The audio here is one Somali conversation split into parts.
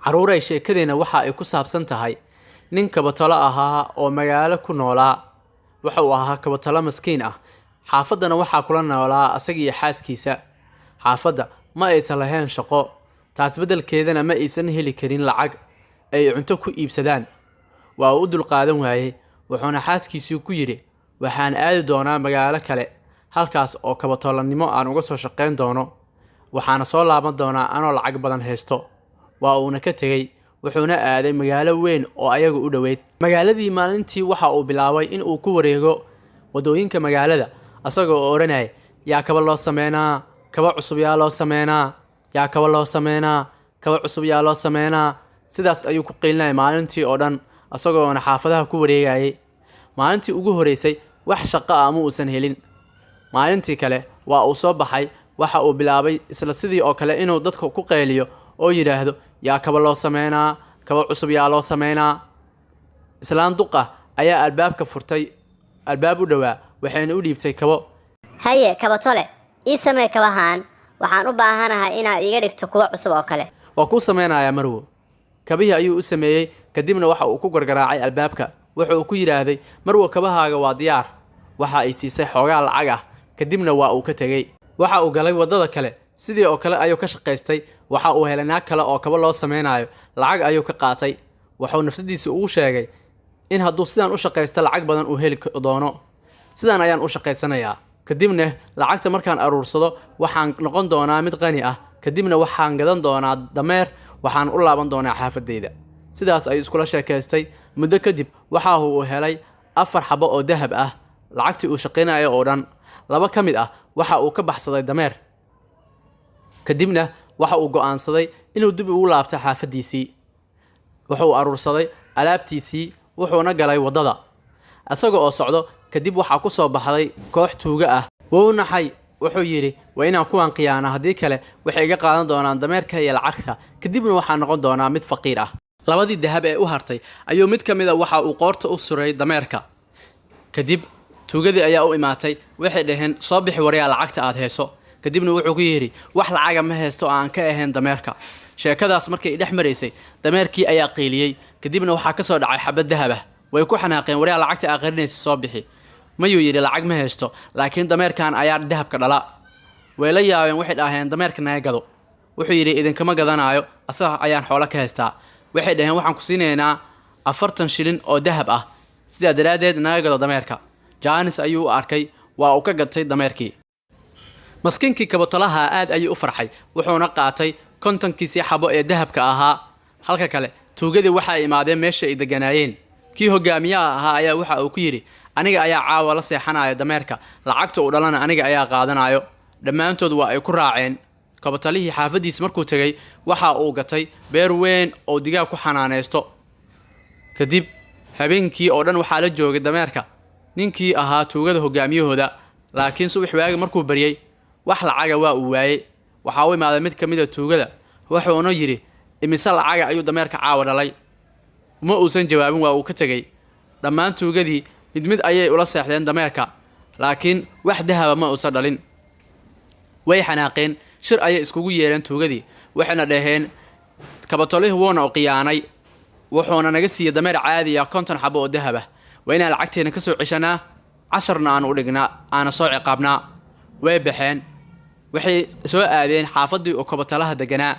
caruuray sheekadeena waxa ay ku saabsan tahay nin kabatalo ahaa oo magaalo ku noolaa. waxa uu ahaa kabatalo maskiin ah. xaafadana waxaa kula noolaa asaga iyo xaaskiisa. xaafadda ma aysan lahayn shaqo, taas beddelkeedana ma aysan heli karin lacag ay cunto ku iibsadaan. waa uu u dulqaadan waayey, wuxuuna xaaskiisii ku yidhi, waxaan aadi doonaa magaalo kale, halkaas oo kabatolonimo aan uga soo shaqayn doono, waxaana soo laaban doonaa anoo lacag badan haysto. waa uuna ka tegey, wuxuuna aaday magaalo weyn oo ayaga u dhoweyd. magaaladii maalintii waxa uu bilaabay in uu ku wareego wadooyinka magaalada asagoo oranaya, yaa kaba loo sameynaa, kaba cusub yaa loo sameynaa, yaa kaba loo sameynaa, kaba cusub yaa loo sameynaa. sidaas ayuu ku qeylinayay maalintii oo dhan asagoona xaafadaha ku wareegayay. maalintii ugu horeysay wax shaqo ah ma uusan helin. maalintii kale waa uu soo baxay, waxa uu bilaabay isla sidii oo kale inuu dadka ku qeyliyo oo yidhaahdo, yaa kaba loo sameynaa, kaba cusub yaa loo sameynaa. islaan duqa ayaa albaabka furtay, albaab u dhowaa, waxayna u dhiibtay kabo. haye kabatole, ii samee kabahaan, waxaan u baahanahay inaad iiga dhigto kuwa cusub oo kale. waa kuu sameynayaa marwo. kabihii ayuu u sameeyey, kadibna waxa uu ku gargaraacay albaabka. wuxuu ku yidhaahday, marwo kabahaaga waa diyaar. waxa ay siisay xoogaa lacag ah, kadibna waa uu ka tegey. waxa uu galay waddada kale, sidii oo kale ayuu ka shaqaystay. waxa uu helay naag kale oo kaba loo sameynayo, lacag ayuu ka qaatay. wuxuu nafsadiisa ugu sheegay in hadduu sidaan u shaqaysto lacag badan uu heli doono. sidaan ayaan u shaqaysanayaa, kadibna lacagta markaan aruursado waxaan noqon doonaa mid qani ah, kadibna waxaan gadan doonaa dameer, waxaan u laaban doonaa xaafadeyda. sidaas ayuu iskula sheekaystay. muddo kadib waxa uu helay 4 xabo oo dahab ah, lacagtii uu shaqaynayo oo dhan. 2 ka mid ah waxa uu ka baxsaday dameer. kadibna waxa uu go'aansaday inuu dib ugu laabto xaafadiisii. wuxuu aruursaday alaabtiisii, wuxuuna galay waddada. asaga oo socdo kadib waxa ku soo baxday koox tuuga ah. wuu naxay, wuxuu yidhi, waa inaan kuwan khiyaana, haddii kale waxay iga qaadan doonaan dameerka iyo lacagta, kadibna waxaan noqon doonaa mid faqiir ah. 2dii dahab ee u hartay ayuu mid ka mid ah waxa uu qoorta u suray dameerka. kadib tuugadii ayaa u imaatay, waxay dhaheen, soo bixi waryaa lacagta aad hayso. kadibna wuxuu ku yidhi, wax lacaga ma haysto aan ka ahayn dameerka. sheekadaas markay dhex maraysay, dameerkii ayaa qiiliyey, kadibna waxaa ka soo dhacay xabad dahab ah. way ku xanaaqeen, waryaa lacagta aqrinaysa soo bixi. mayuu yidhi, lacag ma haysto, laakiin dameerkan ayaa dahabka dhala. way la yaabeen, waxay dhaheen, dameerka naga gado. wuxuu yidhi, idinkama gadanayo, asaga ayaan xoolo ka haystaa. waxay dhaheen, waxaan ku siinaynaa 40 shilin oo dahab ah, sidaa daraaddeed naga gado dameerka. jaanis ayuu u arkay, waa uu ka gatay dameerkii. maskiinkii kabatolaha aad ayuu u farxay, wuxuuna qaatay 50kiisii xabo ee dahabka ahaa. halka kale tuugadii waxay imaadeen meesha ay deganaayeen. kii hogaamiyaha ahaa ayaa waxa uu ku yidhi, aniga ayaa caawa la seexanayo dameerka, lacagta uu dhalana aniga ayaa qaadanayo. dhammaantood waa ay ku raaceen. kabatalihii xaafadiisa markuu tegey, waxa uu gatay beer weyn oo digaag ku xanaanaysto. kadib habeenkii oo dhan waxaa la joogay dameerka ninkii ahaa tuugada hogaamiyahooda. laakiin subax waagi markuu baryey, wax lacaga waa uu waayey. waxaa u imaaday mid ka mid a tuugada, wuxuuna yidhi, imise lacaga ayuu dameerka caawa dhalay. uma uusan jawaabin, waa uu ka tegey. dhammaan tuugadii mid mid ayay ula seexdeen dameerka, laakiin wax dahaba ma uusan dhalin. way xanaaqeen, shir ayay iskugu yeereen tuugadii. waxayna dhaheen, kabatolihii wuuna u khiyaanay, wuxuuna naga siiyey dameer caadi ah 50 xabo oo dahab ah. waa inaan lacagteena ka soo ceshanaa, 10na aan u dhignaa, aana soo ciqaabnaa. way baxeen, waxay soo aadeen xaafadii oo kabatalaha deganaa.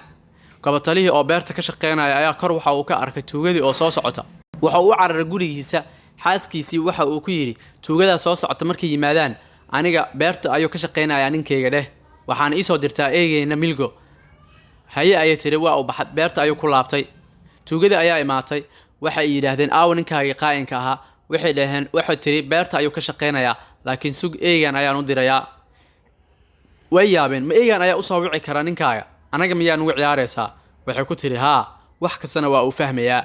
kabatalihii oo beerta ka shaqeynaya ayaa kor waxa uu ka arkay tuugadii oo soo socota. waxa uu u cararay gurigiisa. xaaskiisii waxa uu ku yidhi, tuugada soo socota markay yimaadaan, aniga beerta ayuu ka shaqeynayaa ninkeyga dheh, waxaan ii soo dirtaa eegeyna milgo. haye ayay tiri, waa uu baxay, beerta ayuu ku laabtay. tuugadii ayaa imaatay, waxay yidhaahdeen, aawo ninkaagii qaa'inka ahaa. waxay dhaheen, waxay tiri, beerta ayuu ka shaqeynayaa, laakiin sug, eegan ayaan u dirayaa. way yaabeen, ma eegan ayaa u soo wici kara ninkaaga, anaga miyaa nugu ciyaaraysaa? waxay ku tiri, haa, wax kastana waa uu fahmayaa.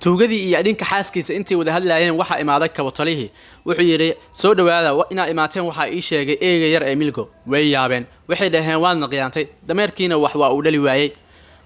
tuugadii iyo dhinka xaaskiisa intay wada hadlaayeen waxa imaaday kabatalihii. wuxuu yidhi, soo dhowaada, inaa imaateen waxaa ii sheegay eega yar ee milgo. way yaabeen, waxay dhaheen, waadna khiyaantay, dameerkiina wax waa uu dhali waayey.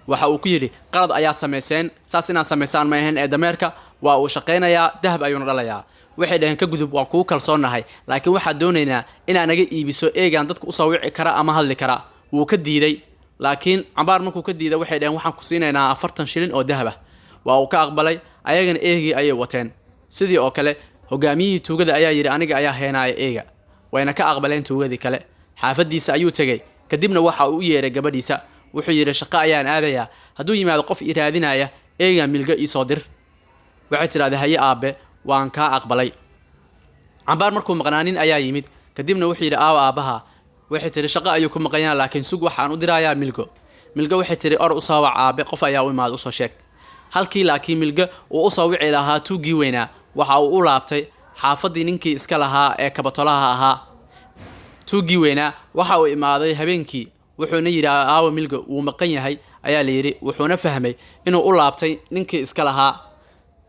waxa uu ku yidhi, qalad ayaa samayseen, saas inaad samaysaan ma ahayn ee dameerka waa uu shaqaynayaa, dahab ayuuna dhalayaa. waxay dhaheen, ka gudub, waan kugu kalsoonnahay, laakiin waxaan doonaynaa inaad naga iibiso eegaan dadka u soo wici kara ama hadli kara. wuu ka diiday. laakiin cambaar markuu ka diiday waxay dhaheen waxaan ku siinaynaa 40 shilin oo dahab ah. waa uu ka aqbalay, ayagana eegii ayay wateen. sidii oo kale hogaamiyihii tuugada ayaa yiri aniga ayaa heenaaya eega, wayna ka aqbaleen tuugadii kale. xaafadiisa ayuu tagay, kadibna waxa uu u yeeray gabadhiisa. wuxuu yiri shaqo ayaan aadayaa, hadduu yimaado qof i raadinaya eega milga ii soo dir. waxay tiraahday haye aabe, waan ka aqbalay. cambaar markuu maqnaanin ayaa yimid, kadibna wuxuu yiri aabaha. waxay tiri shaqo ayuu ku maqan yahay, laakiin sug waxaan u dirayaa milgo. waxay tiri or u soo wac aabe, qof ayaa u imaad u soo sheeg. halkii laakiin milga uu u soo wici lahaa tuugii weynaa, waxa uu u laabtay xaafadii ninkii iska lahaa ee kabatolaha ahaa. tuugii weynaa waxa uu imaaday habeenkii, wuxuuna yiri aawa milga wuu maqan yahay ayaa la yiri. wuxuuna fahmay inuu u laabtay ninkii iska lahaa.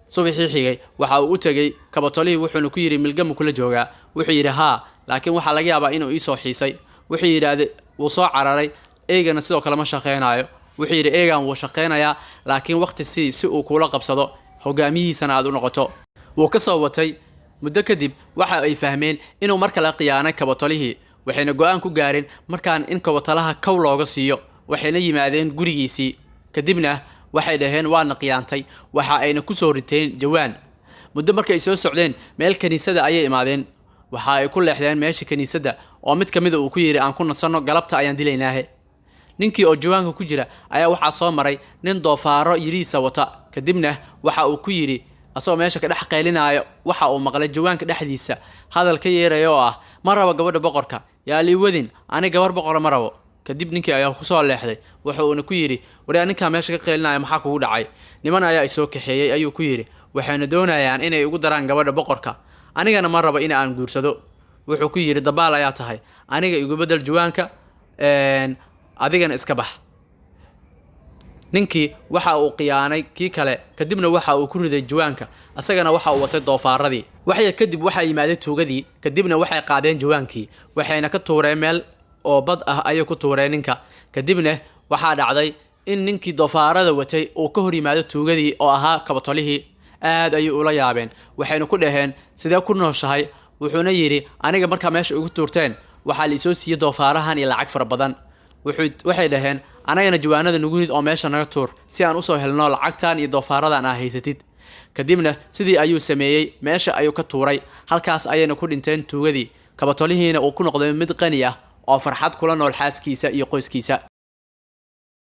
subaxii xigay waxa uu u tagay kabatolihii, wuxuuna ku yiri milga ma kula joogaa. wuxuu yiri haa, laakiin waxa laga yaabaa inuu ii soo xiisay. wuxuu yiraahday wuu soo cararay, eegana sidoo kale ma shaqeynayo. wuxuu yiri eegan wuu shaqeynayaa, laakiin waqti si uu kula qabsado hogaamiyihiisana aad u noqoto. wuu ka soo watay. muddo kadib waxa ay fahmeen inuu marka la qiyaanay kabatolihii, waxayna go'aan ku gaareen markaan in kabatolaha kow looga siiyo. waxayna yimaadeen gurigiisii, kadibna waxay dhaheen waana qiyaantay. waxa ayna ku soo riteen jawaan. muddo markay soo socdeen meel kaniisada ayay imaadeen. waxa ay ku leexdeen meeshii kaniisada oo mid kamid uu ku yiri aan ku nasano, galabta ayaan dilaynaahe. ninkii oo jawaanka ku jira ayaa waxa soo maray nin doofaaro yiriisa wata. kadibna waxa uu ku yiri asoo meesha ka dhex qeylinayo, waxa uu maqlay jawaanka dhexdiisa hadal ka yeerayo oo ah ma rabo gabadha boqorka, yaa lii wadin, ani gabar boqor ma rabo. kadib ninkii ayaa ku soo leexday. wuxuuna ku yiri waraa ninka meesha ka qeylinayo maxaa kugu dhacay? niman ayaa isoo kaxeeyay ayuu ku yiri, waxayna doonayaan inay ugu daraan gabadha boqorka, anigana ma rabo in aan guursado. wuxuu ku yiri dabaal ayaa tahay, aniga igu bedel jawaanka adigana iska bax. ninkii waxa uu qiyaanay kii kale, kadibna waxa uu ku riday jawaanka, asagana waxa uu watay doofaaradii. waxay kadib waxa yimaadeen tuugadii, kadibna waxay qaadeen jawaankii, waxayna ka tuureen meel oo bad ah ayay ku tuureen ninka. kadibna waxa dhacday in ninkii doofaarada watay uu ka hor yimaado tuugadii oo ahaa kabatolihii. aad ayay ula yaabeen, waxayna ku dhaheen sidee ku nooshahay? wuxuuna yiri aniga markaa meesha ugu tuurteen waxaa la isoo siiyay doofaarahan iyo lacag fara badan. waxay dhaheen anagana jawaanada nagu rid oo meesha naga tuur si aan u soo helno lacagtan iyo doofaaradan aa haysatid. kadibna sidii ayuu sameeyay, meesha ayuu ka tuuray. halkaas ayayna ku dhinteen tuugadii. kabatolihiina uu ku noqday mid qani ah oo farxad kula nool xaaskiisa iyo qoyskiisa.